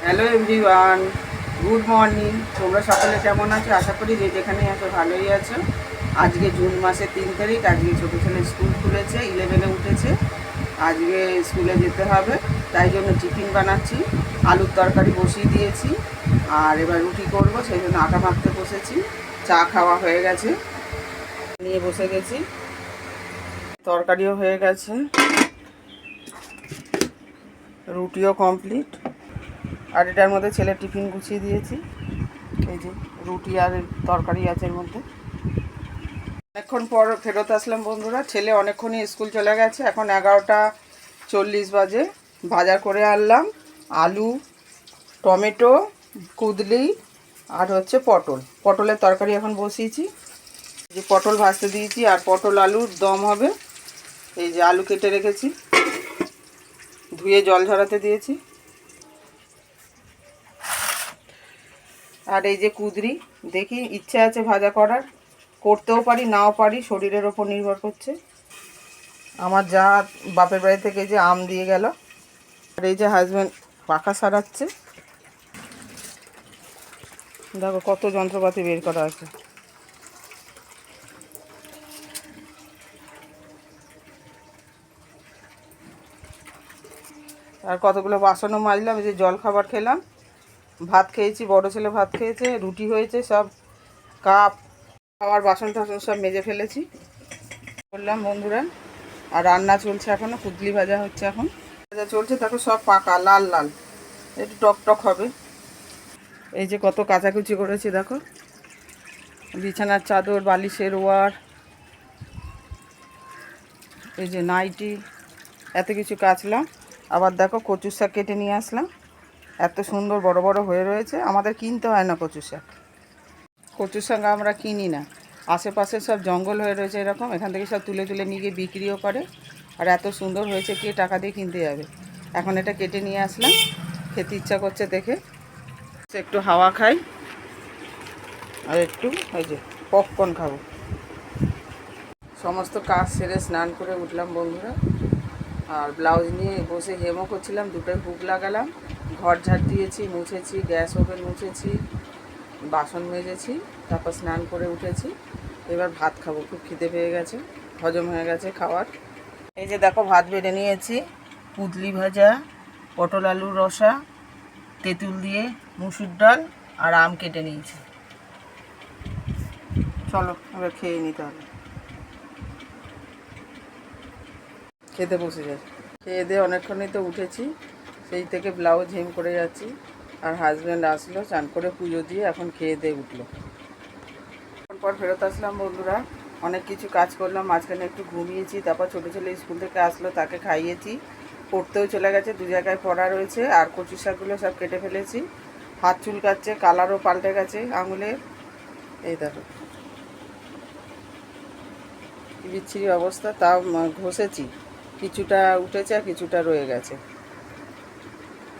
Hello everyone, good morning. তোমরা সকলে কেমন আছো? আশা করি যে যেখানে আছো ভালোই আছো। আজকে জুন মাসের 3 তারিখ। আজকে ছোটো ছেলে স্কুল খুলেছে, 11-এ উঠেছে। আজকে স্কুলে যেতে হবে, তাই জন্য টিফিন বানাচ্ছি। আলুর তরকারি বসিয়ে দিয়েছি, আর এবার রুটি করব, সেই জন্য আটা মাখতে বসেছি। চা খাওয়া হয়ে গেছে, নিয়ে বসে গেছি। তরকারিও হয়ে গেছে, রুটিও কমপ্লিট। আর এটার মধ্যে ছেলের টিফিন গুছিয়ে দিয়েছি। এই যে রুটি আর তরকারি আছে এর মধ্যে। অনেকক্ষণ পর ফেরত আসলাম বন্ধুরা। ছেলে অনেকক্ষণই স্কুল চলে গেছে, এখন 11:40 বাজে। বাজার করে আনলাম আলু, টমেটো, কুদলি আর হচ্ছে পটলের তরকারি এখন বসিয়েছি। যে পটল ভাজতে দিয়েছি, আর পটল আলুর দম হবে। এই যে আলু কেটে রেখেছি, ধুয়ে জল ঝরাতে দিয়েছি। আর এই যে কুদরি, দেখি ইচ্ছে আছে ভাজা করার, করতেও পারি নাও পারি, শরীরের ওপর নির্ভর করছে। আমার যা বাপের বাড়ি থেকে যে আম দিয়ে গেল। আর এই যে হাজব্যান্ড পাখা সারাচ্ছে। দেখো কত যন্ত্রপাতি বের করা আছে। আর কতগুলো বাসনও মাজলাম। এই যে জল খাবার খেলাম, ভাত খেয়েছি, বড় ছেলে ভাত খেয়েছে, রুটি হয়েছে, সব কাপ খাওয়ার বাসন টাসন সব মেজে ফেলেছি বললাম বন্ধুরা। আর রান্না চলছে এখনও, কুদলি ভাজা হচ্ছে এখন। ভাজা চলছে, দেখো সব পাকা লাল লাল, একটু টক টক হবে। এই যে কত কাচাকুচি করেছি দেখো, বিছানার চাদর, বালিশের ওয়ার, এই যে নাইটি, এত কিছু কাচলাম। আবার দেখো কচুর শাক কেটে নিয়ে আসলাম, এত সুন্দর বড় বড় হয়ে রয়েছে। আমাদের কিনতে হয় না কচুর শাক, কচুর শাক আমরা কিনি না। আশেপাশে সব জঙ্গল হয়ে রয়েছে এরকম, এখান থেকে সব তুলে তুলে নিয়ে গিয়ে বিক্রিও করে। আর এত সুন্দর হয়েছে, কে টাকা দিয়ে কিনতে যাবে। এখন এটা কেটে নিয়ে আসলাম, খেতে ইচ্ছা করছে দেখে। একটু হাওয়া খাই, আর একটু এই যে পপকর্ন খাবো। সমস্ত কাজ সেরে স্নান করে উঠলাম বন্ধুরা। আর ব্লাউজ নিয়ে বসে হেমো করছিলাম, দুটোই হুক লাগালাম। ঘর ঝাড় দিয়েছি, মুছেছি, গ্যাস ওভেন মুছেছি, বাসন মেজেছি, তারপর স্নান করে উঠেছি। এবার ভাত খাবো, খুব খিদে পেয়ে গেছে, হজম হয়ে গেছে খাওয়ার। এই যে দেখো ভাত বেড়ে নিয়েছি, পুতলি ভাজা, পটল আলুর রসা, তেঁতুল দিয়ে মুসুর ডাল, আর আম কেটে নিয়েছি। চলো এবার খেয়ে নিতে হবে, খেতে বসে যাই। খেয়ে দিয়ে অনেকক্ষণই তো উঠেছি, সেই থেকে ব্লাউজ হেম করে যাচ্ছি। আর হাজব্যান্ড আসলো, চান করে পুজো দিয়ে এখন খেয়ে দিয়ে উঠলো। পর ফেরত আসলাম বন্ধুরা। অনেক কিছু কাজ করলাম, মাঝখানে একটু ঘুমিয়েছি। তারপর ছোটো ছেলে স্কুল থেকে আসলো, তাকে খাইয়েছি, পড়তেও চলে গেছে, 2 জায়গায় পড়া রয়েছে। আর কচু শাকগুলো সব কেটে ফেলেছি। হাত চুলকাচ্ছে, কালারও পাল্টে গেছে আঙুলের, এই দেখো কি বিচ্ছিরি অবস্থা। তাও ঘষেছি, কিছুটা উঠেছে আর কিছুটা রয়ে গেছে।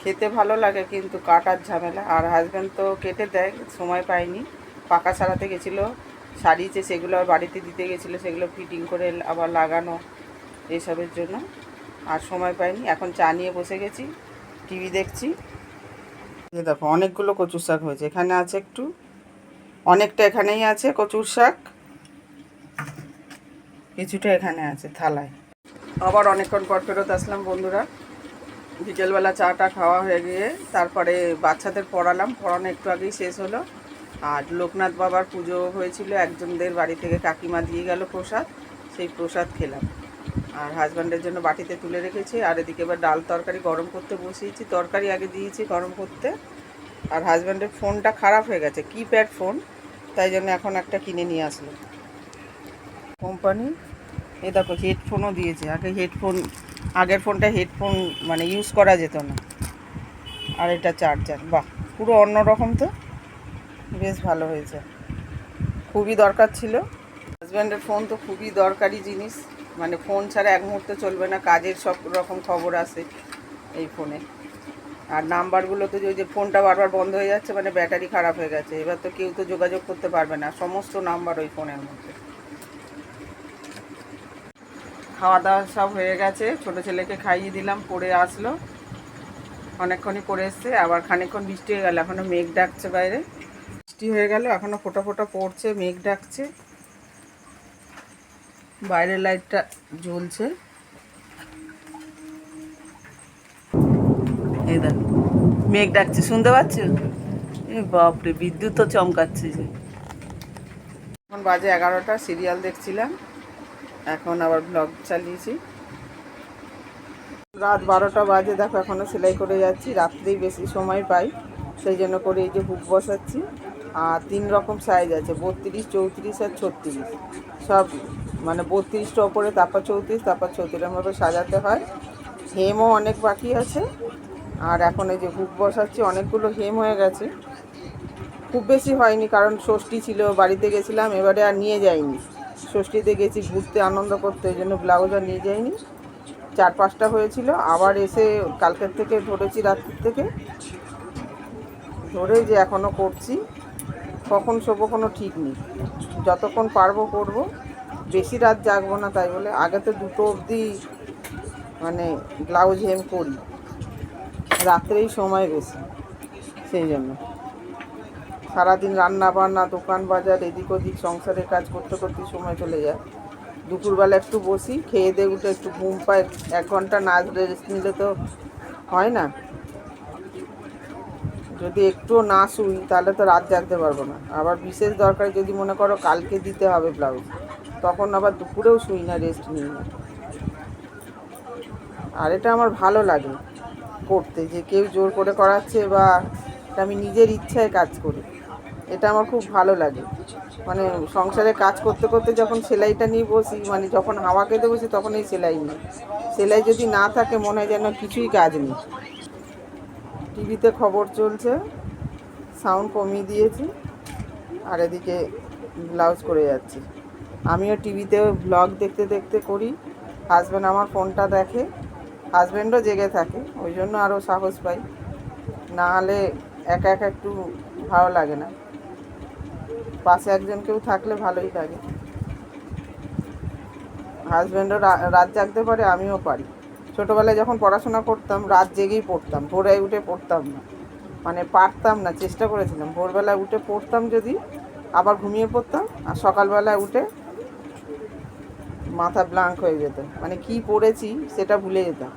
খেতে ভালো লাগে কিন্তু কাটার ঝামেলা। আর হাজব্যান্ড তো কেটে দেয়, সময় পায়নি। পাকা সারাতে গেছিলো, সারিয়েছে, সেগুলো আর বাড়িতে দিতে গেছিলো, সেগুলো ফিটিং করে আবার লাগানো, এইসবের জন্য আর সময় পাইনি। এখন চা নিয়ে বসে গেছি, টিভি দেখছি। এই দেখো অনেকগুলো কচুর শাক হয়েছে, এখানে আছে একটু, অনেকটা এখানেই আছে কচুর শাক, কিছুটা এখানে আছে থালায়। আবার অনেকক্ষণ পর ফেরত আসলাম বন্ধুরা। বিকেলবেলা চাটা খাওয়া হয়ে গিয়ে তারপরে বাচ্চাদের পড়ালাম, পড়ানো একটু আগেই শেষ হলো। আর লোকনাথ বাবার পুজো হয়েছিল, একজনদের বাড়ি থেকে কাকিমা দিয়ে গেল প্রসাদ, সেই প্রসাদ খেলাম। আর হাজব্যান্ডের জন্য বাটিতে তুলে রেখেছি। আর এদিকে এবার ডাল তরকারি গরম করতে বসিয়েছি, তরকারি আগে দিয়েছি গরম করতে। আর হাজব্যান্ডের ফোনটা খারাপ হয়ে গেছে, কিপ্যাড ফোন, তাই জন্য এখন একটা কিনে নিয়ে আসলো কোম্পানি। এ দেখো হেডফোনও দিয়েছে, আগে হেডফোন, আগের ফোনটা হেডফোন মানে ইউজ করা যেত না। আর এটা চার্জার, বাহ পুরো অন্য রকম তো, বেশ ভালো হয়েছে, খুবই দরকার ছিল। হাজব্যান্ডের ফোন তো খুবই দরকারি জিনিস, মানে ফোন ছাড়া এক মুহূর্তে চলবে না, কাজের সব রকম খবর আসে এই ফোনে। আর নাম্বারগুলো তো ওই যে ফোনটা বারবার বন্ধ হয়ে যাচ্ছে, মানে ব্যাটারি খারাপ হয়ে গেছে, এবার তো কেউ তো যোগাযোগ করতে পারবে না, সমস্ত নাম্বার ওই ফোনের মধ্যে। খাওয়া দাওয়া সব হয়ে গেছে, ছোটো ছেলেকে খাইয়ে দিলাম, পড়ে আসলো। অনেকক্ষণই পড়ে এসছে, আবার খানিকক্ষণ বৃষ্টি হয়ে গেল, এখনও মেঘ ডাকছে বাইরে। বৃষ্টি হয়ে গেল, এখনও ফোঁটা ফোঁটা পড়ছে, মেঘ ডাকছে, বাইরের লাইটটা জ্বলছে। এই দেখ মেঘ ডাকছে, শুনতে পাচ্ছ? এ বাপরে, বিদ্যুৎও চমকাচ্ছে যে। এখন বাজে 11টা, সিরিয়াল দেখছিলাম, এখন আবার ব্লগ চালিয়েছি। রাত 12টা বাজে, দেখো এখনও সেলাই করে যাচ্ছি, রাত্রেই বেশি সময় পাই, সেই জন্য করে এই যে হুক বসাচ্ছি। আর 3 রকম সাইজ আছে, 32, 34 আর 36, সব মানে 32টা ওপরে, তারপর 34, তারপর 36, এরমভাবে সাজাতে হয়। হেমও অনেক বাকি আছে। আর এখন এই যে হুক বসাচ্ছি, অনেকগুলো হেম হয়ে গেছে, খুব বেশি হয়নি, কারণ ষষ্ঠী ছিল, বাড়িতে গেছিলাম, এবারে আর নিয়ে যাইনি। ষষ্ঠীতে গেছি ঘুরতে, আনন্দ করতে, ওই জন্য ব্লাউজ আর নিয়ে যাইনি। 4-5টা হয়েছিল, আবার এসে কালকের থেকে ধরেছি, রাত্রির থেকে ধরে যে এখনও করছি। কখন শোবো কোনো ঠিক নেই, যতক্ষণ পারবো করবো, বেশি রাত জাগবো না, তাই বলে আগে তো 2টো অবধি মানে ব্লাউজ হেম করি, রাত্রেই সময় বেশি, সেই জন্য সারাদিন রান্না বান্না, দোকান বাজার, এদিক ওদিক সংসারের কাজ করতে করতে সময় চলে যায়। দুপুরবেলা একটু বসি, খেয়ে দিয়ে উঠে একটু ঘুম পাই, 1 ঘন্টা না রেস্ট নিলে তো হয় না। যদি একটুও না শুই তাহলে তো রাত জাগতে পারবো না। আবার বিশেষ দরকার যদি মনে করো কালকে দিতে হবে ব্লাউজ, তখন আবার দুপুরেও শুই না, রেস্ট নিই না। আর এটা আমার ভালো লাগে করতে, যে কেউ জোর করে করাচ্ছে বা আমি নিজের ইচ্ছায় কাজ করি, এটা আমার খুব ভালো লাগে। মানে সংসারে কাজ করতে করতে যখন সেলাইটা নিয়ে বসি, মানে যখন হাওয়া খেতে বসি, তখন এই সেলাই নিই। সেলাই যদি না থাকে মনে হয় যেন কিছুই কাজ নেই। টিভিতে খবর চলছে, সাউন্ড কমিয়ে দিয়েছি, আর এদিকে ব্লাউজ করে যাচ্ছি। আমিও টিভিতে ব্লগ দেখতে দেখতে করি, হাজব্যান্ড আমার ফোনটা দেখে, হাজব্যান্ডও জেগে থাকে, ওই জন্য আরও সাহস পাই, না হলে একা একা একটু ভালো লাগে না, পাশে একজন কেউ থাকলে ভালোই লাগে। হাজব্যান্ডও রাত জাগতে পারে, আমিও পারি। ছোটোবেলায় যখন পড়াশোনা করতাম, রাত জেগেই পড়তাম, ভোরে উঠে পড়তাম না, মানে পারতাম না, চেষ্টা করেছিলাম, ভোরবেলায় উঠে পড়তাম যদি, আবার ঘুমিয়ে পড়তাম, আর সকালবেলায় উঠে মাথা ব্ল্যাঙ্ক হয়ে যেত, মানে কি পড়েছি সেটা ভুলে যেতাম।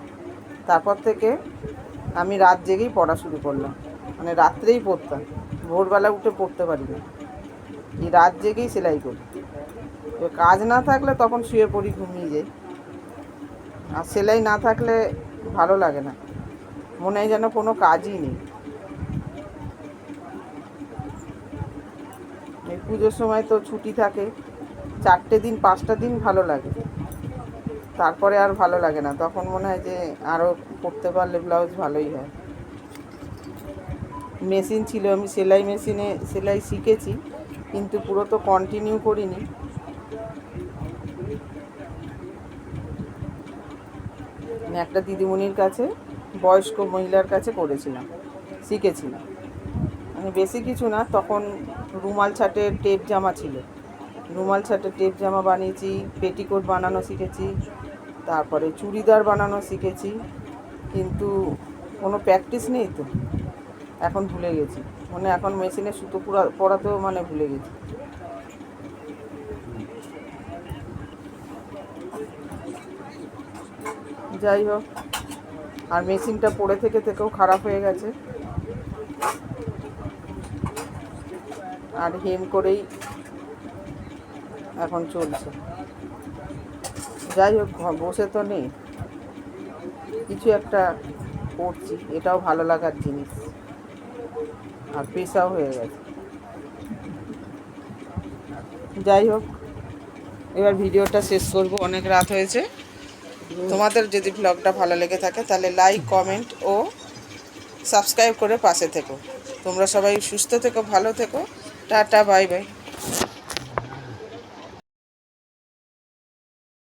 তারপর থেকে আমি রাত জেগেই পড়া শুরু করলাম, মানে রাত্রেই পড়তাম, ভোরবেলা উঠে পড়তে পারি না, এই রাত জেগেই সেলাই করি। কাজ না থাকলে তখন শুয়ে পড়ি, ঘুমিয়ে যাই, আর সেলাই না থাকলে ভালো লাগে না, মনে হয় যেন কোনো কাজই নেই। এই পুজোর সময় তো ছুটি থাকে, 4টে দিন 5টা দিন ভালো লাগে, তারপরে আর ভালো লাগে না, তখন মনে হয় যে আরও পড়তে পারলে ব্লাউজ ভালোই হয়। মেশিন ছিল, আমি সেলাই মেশিনে সেলাই শিখেছি, কিন্তু পুরো তো কন্টিনিউ করিনি। একটা দিদিমণির কাছে, বয়স্ক মহিলার কাছে করেছিলাম, শিখেছিলাম, মানে বেশি কিছু না। তখন রুমাল ছাটের টেপ জামা ছিল, রুমাল ছাটের টেপ জামা বানিয়েছি, পেটিকোট বানানো শিখেছি, তারপরে চুড়িদার বানানো শিখেছি, কিন্তু কোনো প্র্যাকটিস নেই তো, এখন ভুলে গেছি, মানে এখন মেশিনে সুতো পরাতেও মানে ভুলে গেছি। যাই হোক, আর মেশিনটা পড়ে থেকেও খারাপ হয়ে গেছে, আর হেম করেই এখন চলছে। যাই হোক, বসে তো নেই, কিছু একটা করছি, এটাও ভালো লাগার জিনিস, আর পেশাও হয়ে গেছে। যাই হোক, এবার ভিডিওটা শেষ করব, অনেক রাত হয়েছে। তোমাদের যদি ব্লগটা ভালো লেগে থাকে তাহলে লাইক, কমেন্ট ও সাবস্ক্রাইব করে পাশে থেকো। তোমরা সবাই সুস্থ থেকো, ভালো থেকো, টাটা, বাই বাই।